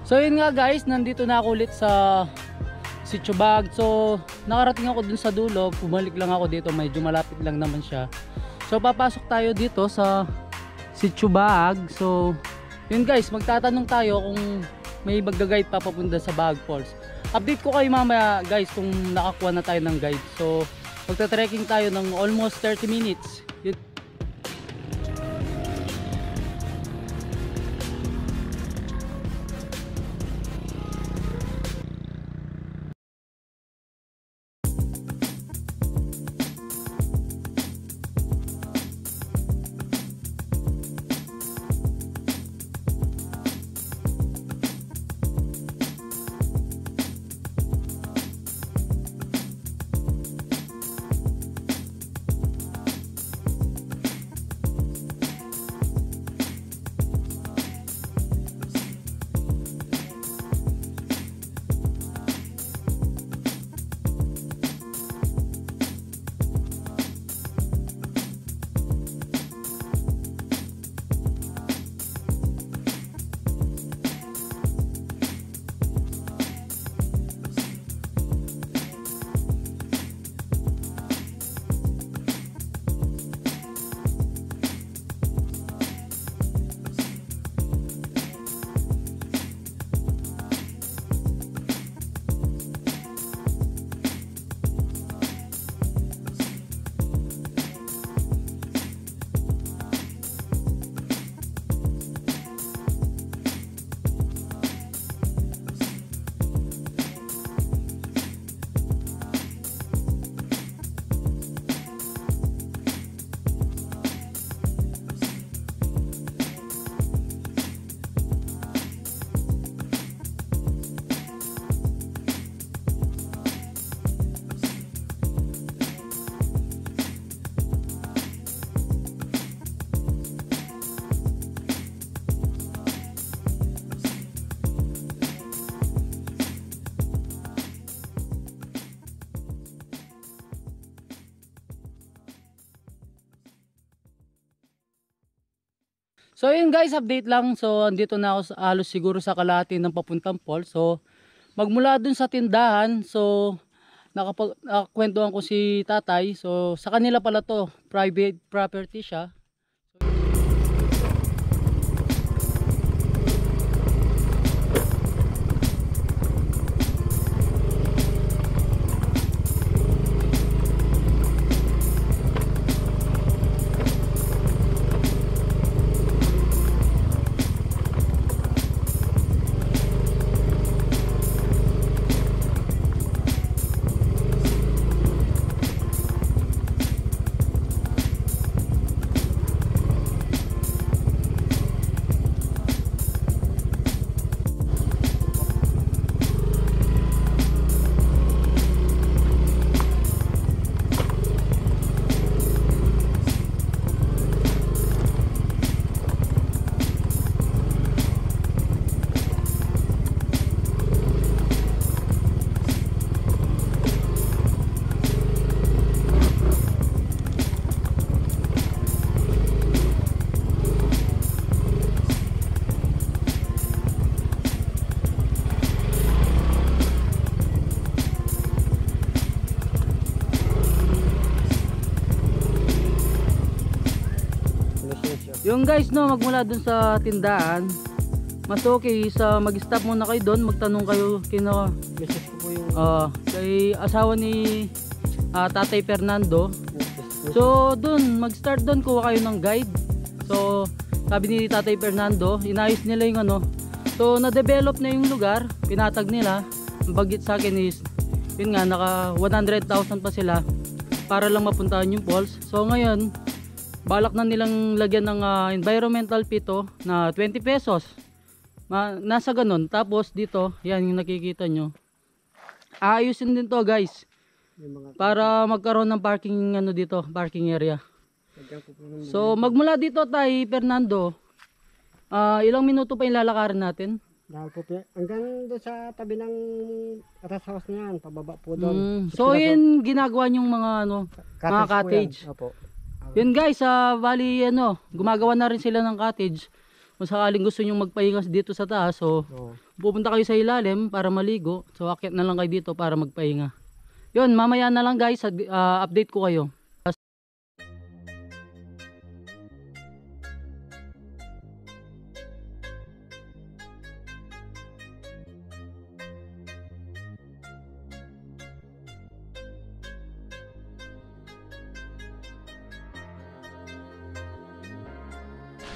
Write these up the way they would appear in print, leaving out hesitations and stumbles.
So yun nga guys, nandito na ako ulit sa Sitio Baag. So nakarating ako dun sa dulo, bumalik lang ako dito, medyo malapit lang naman siya. So papasok tayo dito sa Sitio Baag. So yun guys, magtatanong tayo kung may magga-guide pa papunta sa Baag Falls. Update ko kayo mamaya guys kung nakakuha na tayo ng guide. So magta-trekking tayo ng almost 30 minutes. So yun guys, update lang. So andito na ako halos siguro sa kalahati ng papuntang falls. So magmula dun sa tindahan, so nakakwentuhan ko si tatay. So sa kanila pala to, private property siya. Yung guys no, magmula dun sa tindahan, mas okay sa mag-stop muna kayo doon, magtanong kayo kina Message ko po yung kay asawa ni Tatay Fernando. So dun, mag-start doon, kuha kayo ng guide. So sabi ni Tatay Fernando, inayos nila yung ano. So na-develop na yung lugar, pinatag nila. Ang bagit sa akin is, yun nga, naka 100,000 pa sila para lang mapuntahan yung falls. So ngayon, balak na nilang lagyan ng environmental fee to na 20 pesos. Nasa ganun. Tapos dito, yan yung nakikita nyo. Aayusin din to guys. Para magkaroon ng parking ano dito, parking area. So magmula dito tayo, Fernando, ilang minuto pa yung lalakarin natin? Hanggang doon sa tabi ng rest house na yan, pababa po doon. So yun ginagawa yung mga ano, mga cottage. Opo. Yun guys, bali ano, gumagawa na rin sila ng cottage. kung sakaling gusto nyo magpahinga dito sa taas, so Oo. pupunta kayo sa ilalim para maligo. So akyat na lang kayo dito para magpahinga. Yun, mamaya na lang guys, update ko kayo.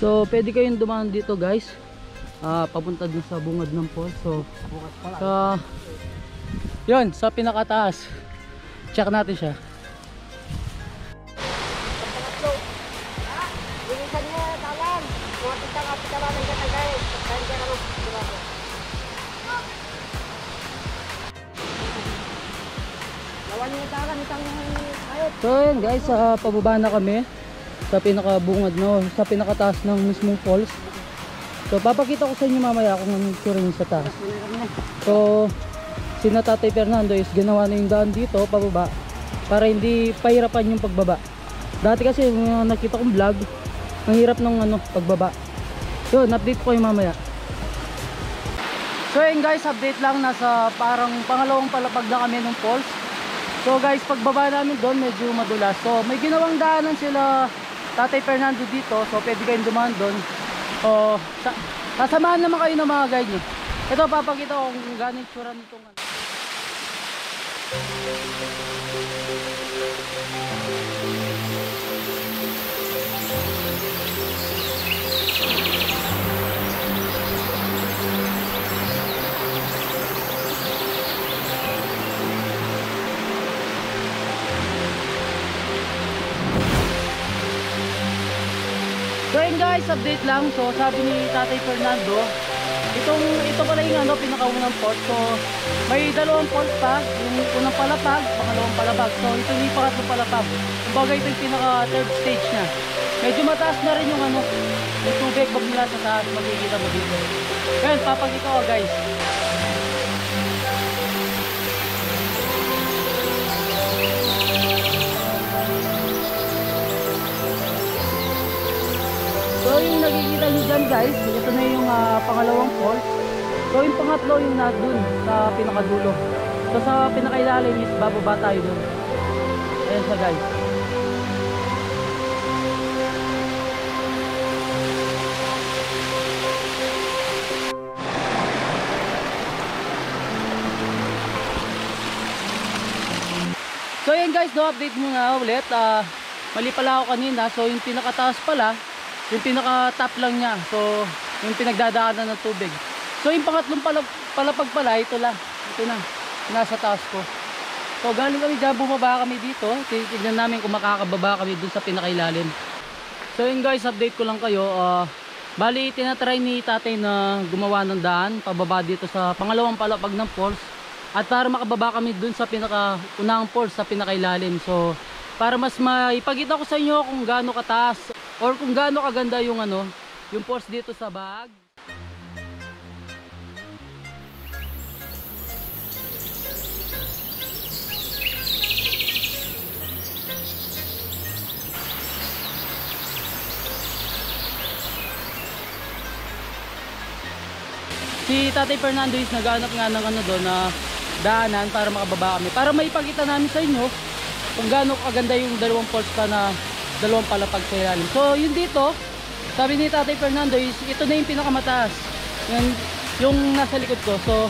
So pwede kayong dumaan dito guys, papunta dun sa bungad ng falls. So Bukas pala. yun, sa pinakataas. Check natin siya. Bilisan niya, talan. Mga pitang-apit naman ang katagay. Kain ka naman. Lawan niya talan, itang ayot. So yun guys, pababa na kami sa pinakabungad, no, sa pinakataas ng mismong falls. So papakita ko sa inyo mamaya kung anong itsura niya sa taas. So sina Tatay Fernando is ginawa na yung daan dito pababa para hindi pahirapan yung pagbaba. Dati kasi yung nakita kong vlog, ang hirap ng pagbaba. Yun, update ko kayo mamaya. So yun guys, update lang, nasa parang pangalawang palapag na kami ng falls. So guys, pagbaba namin doon medyo madulas. So may ginawang daanan sila Tatay Fernando dito, so pwede kayong dumaan doon. O sasamahan naman kayo ng mga guide nyo. Ito, papakita ko kung gano'ng tsura nitong So yun guys, update lang. So sabi ni Tatay Fernando, ito pala yung pinakaunang falls. So may dalawang falls pa, yung unang palapag, pangalawang palapag. So ito yung pangatlong palapag. Kumbaga ito yung pinaka third stage na. Medyo mataas na rin yung yung tubig pag mula sa taas, makikita mo dito. Ngayon, papakita ko guys. So yung nakikita nyo dyan guys, ito na yung pangalawang falls. So yung pangatlo yung dun sa pinakadulo. So sa pinakailalim is bababa tayo dun. Ayan siya guys. So yun guys, update mo nga ulit. Mali pala ako kanina. So yung pinakataas pala, yung pinaka-top lang niya. So yung pinagdadaanan ng tubig. So yung pangatlong palapag pala, ito lang. Ito na, nasa taas ko. So galing kami dyan, bumaba kami dito. Titignan namin kung makakababa kami dun sa pinakailalim. So yun guys, update ko lang kayo. Bali, tinatry ni tatay na gumawa ng daan pababa dito sa pangalawang palapag ng falls. At para makababa kami dun sa pinaka-unang falls sa pinakailalim. So para mas maipakita ko sa inyo kung gaano kataas or kung gaano kaganda yung yung falls dito sa Baag. Si Tatay Fernando is naghanap nga ng doon na daanan para makababa kami. Para maipakita namin sa inyo kung gaano kaganda yung dalawang falls pa na dalawang palapag sa ilalim. So yun dito, sabi ni Tatay Fernando is ito na yung pinakamataas. Yung nasa likod ko. So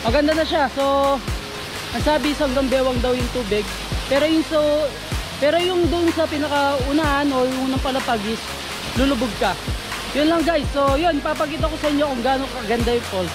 maganda na siya. So ang sabi is hanggang bewang daw yung tubig. Pero yung doon sa pinakaunahan o yung unang palapag is lulubog ka. Yun lang guys. So yun, papakita ko sa inyo kung gaano kaganda yung falls.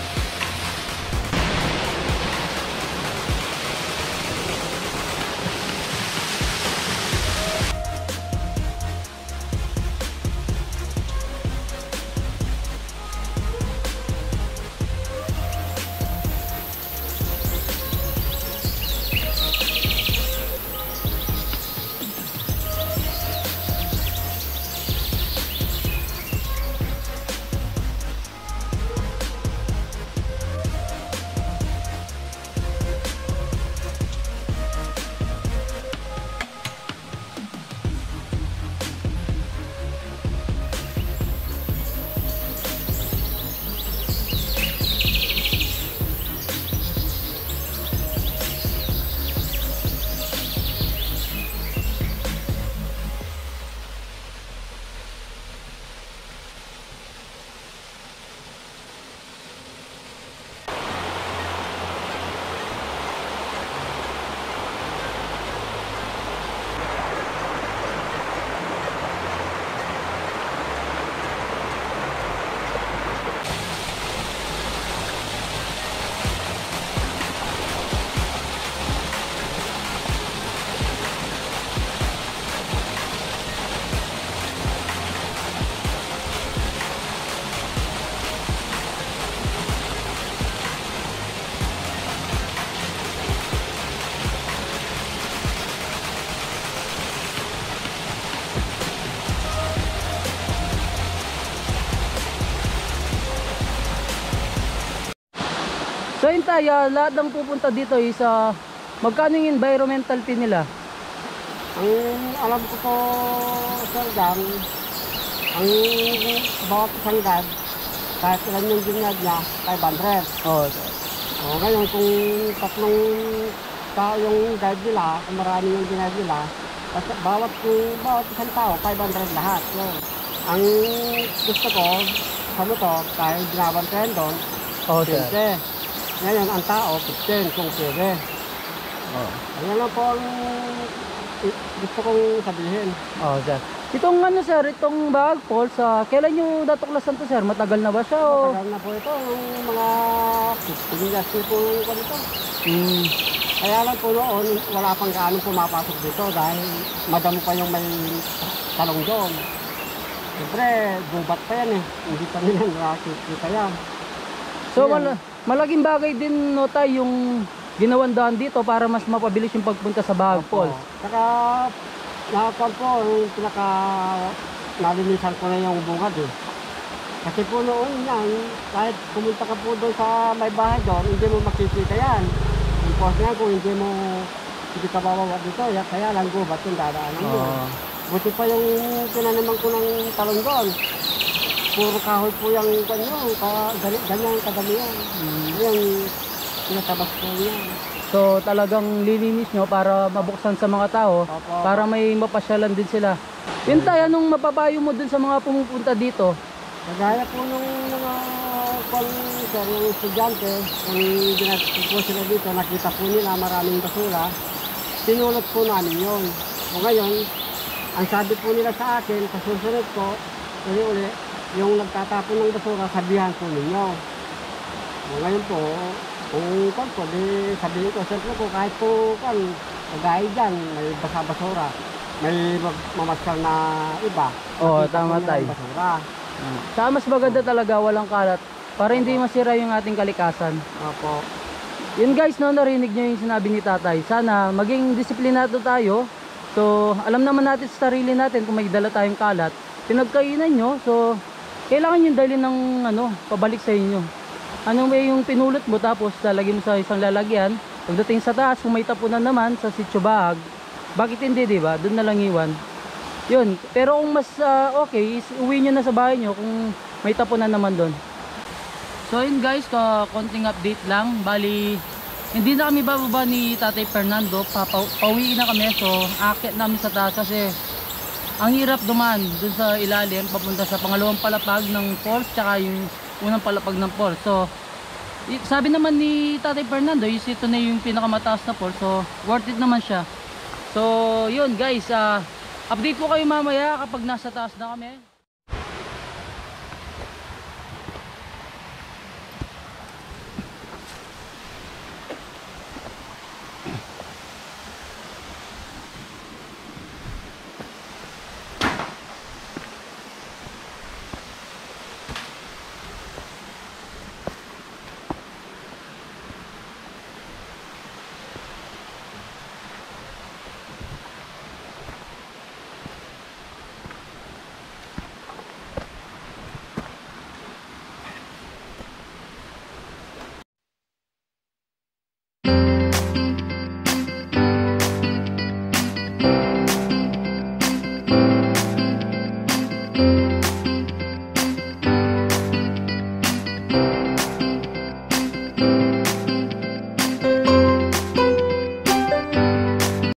So yun tayo, lahat ng pupunta dito is magkano yung environmental fee nila? Ang alam ko po, Sir Dan, ang bawat isang guide, kahit ilan yung ginyag niya, 500. Oh, O ngayon, kung tatlong tao yung guide nila, kung marami yung ginyag nila, bawat isang tao, 500 lahat. So, ang gusto ko, sa motor, kahit ginawan ko yan doon, oh sir. 20. Ngayon, ang tao, 15 kung pwede. Oh. Ayan lang po ang gusto kong sabihin. Oh, sir. Itong ano sir, itong bag falls, kailan nyo natuklasan to sir? Matagal na ba siya o? Matagal na po ito, yung mga 15 years po yung ganito. Hmm. Kaya lang po noon, wala pang gaano pumapasok dito dahil madamo pa yung may talong doon. Siyempre, gubat pa yan eh. Hindi pa nila nakikita yan. So Ayan. malaking bagay din no tayo yung ginawan daan dito para mas mapabilis yung pagpunta sa Bahag Falls. Saka, nakakuan po, yung pinaka nalinisan ko na yung bungad eh. Kasi po noon yan, kahit pumunta ka po doon sa may bahay doon, hindi mo makikita yan. Yung post nga kung hindi ka babawa dito, kaya lang gubat yung dadaanan mo. Buti pa yung tinanaman ko ng talong doon. Puro kahoy po yung kanyo, ganyan kadami yan. Yan, pinatabas ko yan. So talagang lilinis nyo para mabuksan sa mga tao, Opo. para may mapasyalan din sila. Yun tayo, anong mapapayo mo dun sa mga pumupunta dito? Kagaya po nung mga sir, yung estudyante, kung ginagawa po sila dito, nakita po nila maraming basura, sinulot po namin yun. O ngayon, ang sabi po nila sa akin, sa susunod ko, uli, yung nagtatapon ng basura, sabihan po ninyo. O ngayon po, kung po, di sabihin ko, siyempre po, kahit po, kagaya dyan, may basa-basura, may mamaskal na iba. Oo, nakita tama po nila tayo. yung basura. Saka mas maganda talaga walang kalat para hindi masira yung ating kalikasan. Opo. Yun guys, no, narinig nyo yung sinabi ni tatay. Sana maging disiplinado tayo. So alam naman natin sa sarili natin kung may dala tayong kalat, pinagkainan nyo, so kailangan yung dalhin ng pabalik sa inyo. Ano ba yung pinulot mo tapos lalagyan mo sa isang lalagyan, pagdating sa taas kung may tapunan naman sa sitio Bahag, bakit hindi, diba? Doon na lang iwan. Yun, pero kung mas okay is uwi nyo na sa bahay nyo kung may tapunan naman doon. So yun guys, konting update lang. Bali, hindi na kami bababa ni Tatay Fernando, pauwiin na kami. So aakyat namin sa taas kasi ang hirap dumaan dun sa ilalim papunta sa pangalawang palapag ng falls tsaka yung unang palapag ng falls. So sabi naman ni Tatay Fernando, ito na yung pinakamataas na falls, so worth it naman siya. So yun guys, update ko kayo mamaya kapag nasa taas na kami.